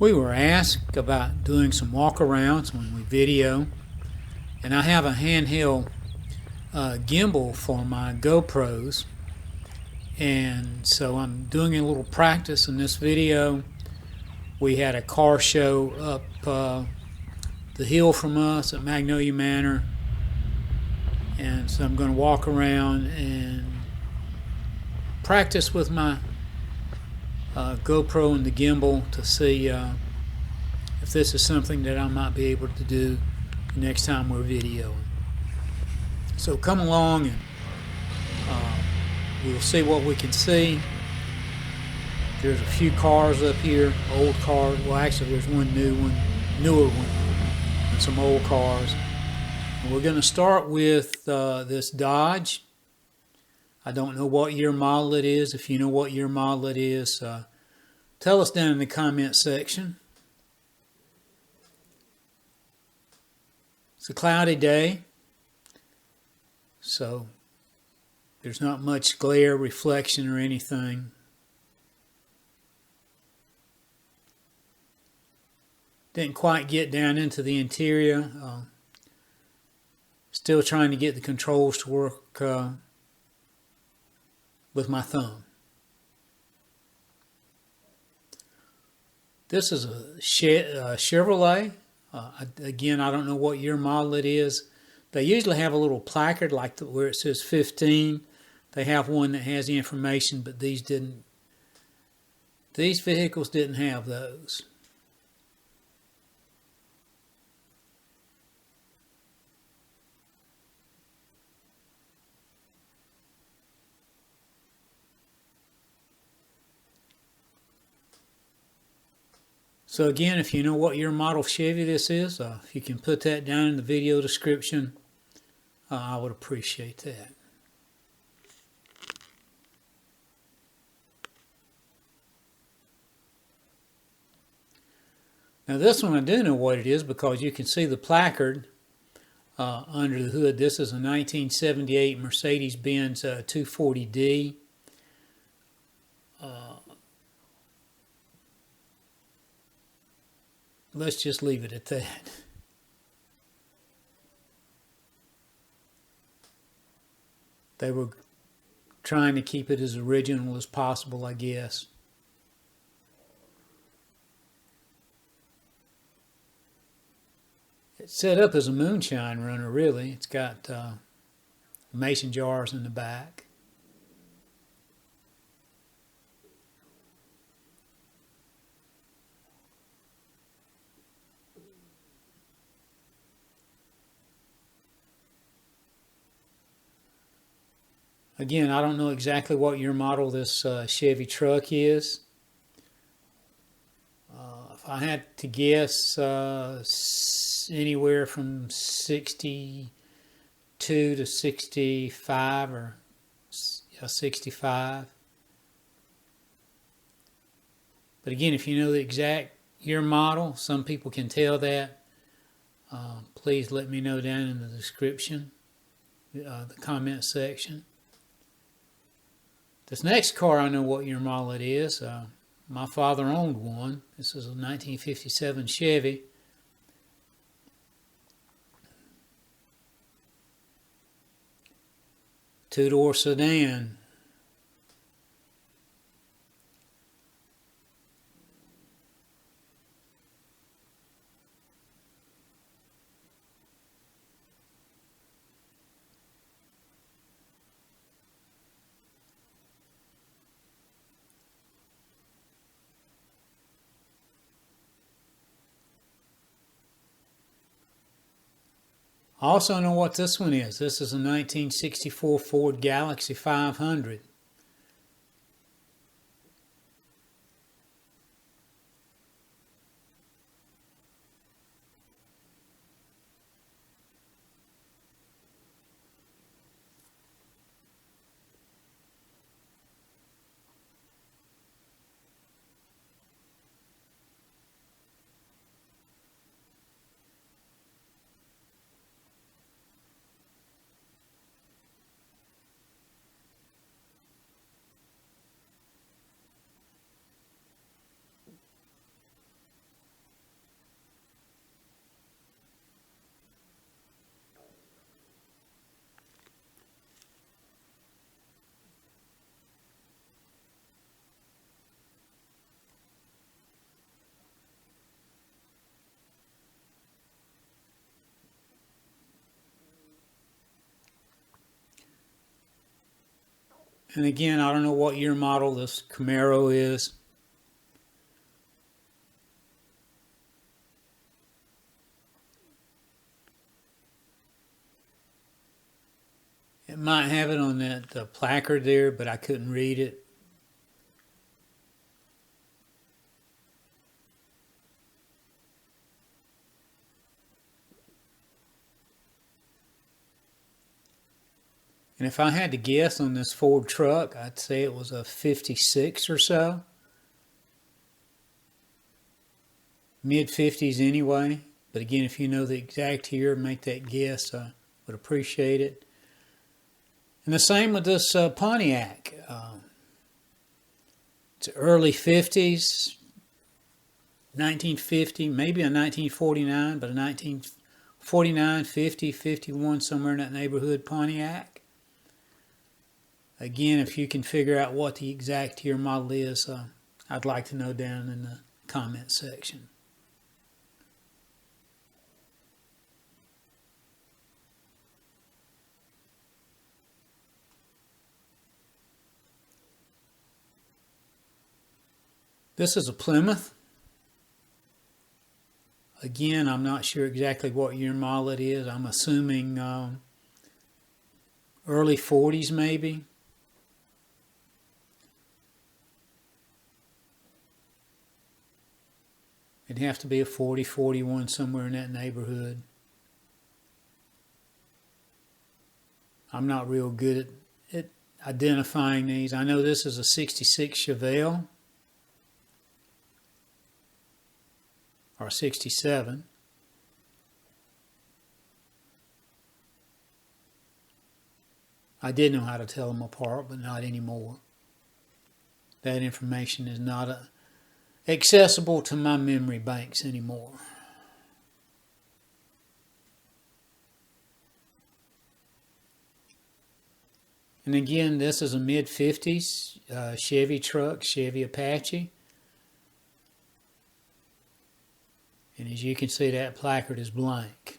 We were asked about doing some walk-arounds when we video, and I have a handheld gimbal for my GoPros, and so I'm doing a little practice in this video. We had a car show up the hill from us at Magnolia Manor, and so I'm going to walk around and practice with my GoPro and the gimbal to see if this is something that I might be able to do next time we're videoing. So come along and we'll see what we can see. There's a few cars up here, old cars. Well, actually there's one newer one, and some old cars. And we're going to start with this Dodge. I don't know what year model it is. If you know what year model it is, tell us down in the comment section. It's a cloudy day, so there's not much glare, reflection, or anything. Didn't quite get down into the interior. Still trying to get the controls to work with my thumb. This is a Chevrolet. Again, I don't know what year model it is. They usually have a little placard like where it says 15. They have one that has the information, but these didn't. These vehicles didn't have those. So again, if you know what year model Chevy this is, if you can put that down in the video description, I would appreciate that. Now this one I do know what it is because you can see the placard under the hood. This is a 1978 Mercedes-Benz 240D. Let's just leave it at that. They were trying to keep it as original as possible, I guess. It's set up as a moonshine runner, really. It's got mason jars in the back. Again, I don't know exactly what year model this Chevy truck is. If I had to guess, anywhere from 62 to 65, or 65. But again, if you know the exact year model, some people can tell that. Please let me know down in the description, the comment section. This next car, I know what year model it is. My father owned one. This is a 1957 Chevy. Two-door sedan. I also know what this one is. This is a 1964 Ford Galaxy 500. And again, I don't know what year model this Camaro is. It might have it on that placard there, but I couldn't read it. And if I had to guess on this Ford truck, I'd say it was a 56 or so. Mid-50s anyway. But again, if you know the exact year, make that guess. I would appreciate it. And the same with this Pontiac. It's early 50s, 1950, maybe a 1949, but a 1949, 50, 51, somewhere in that neighborhood Pontiac. Again, if you can figure out what the exact year model is, I'd like to know down in the comment section. This is a Plymouth. Again, I'm not sure exactly what year model it is. I'm assuming early 40s maybe. It'd have to be a 40, 41, somewhere in that neighborhood. I'm not real good at identifying these. I know this is a 66 Chevelle. Or 67. I did know how to tell them apart, but not anymore. That information is not accessible to my memory banks anymore. And again, this is a mid-50s Chevy truck, Chevy Apache. And as you can see, that placard is blank.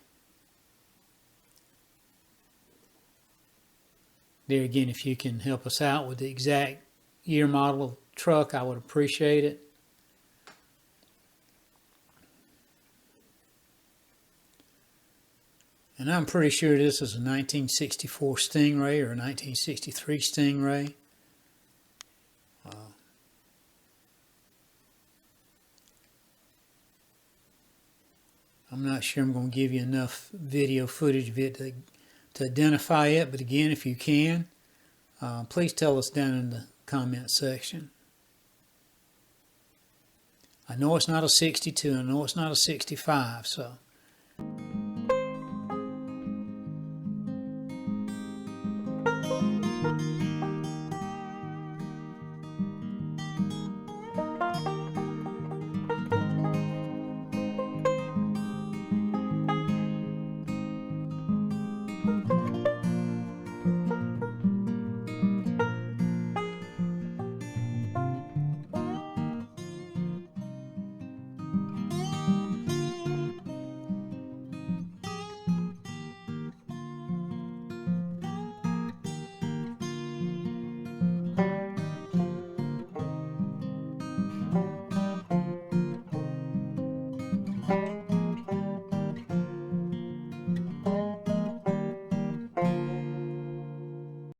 There again, if you can help us out with the exact year model of truck, I would appreciate it. And I'm pretty sure this is a 1964 Stingray or a 1963 Stingray. I'm not sure I'm going to give you enough video footage of it to identify it, but again, if you can, please tell us down in the comment section. I know it's not a 62, I know it's not a 65, so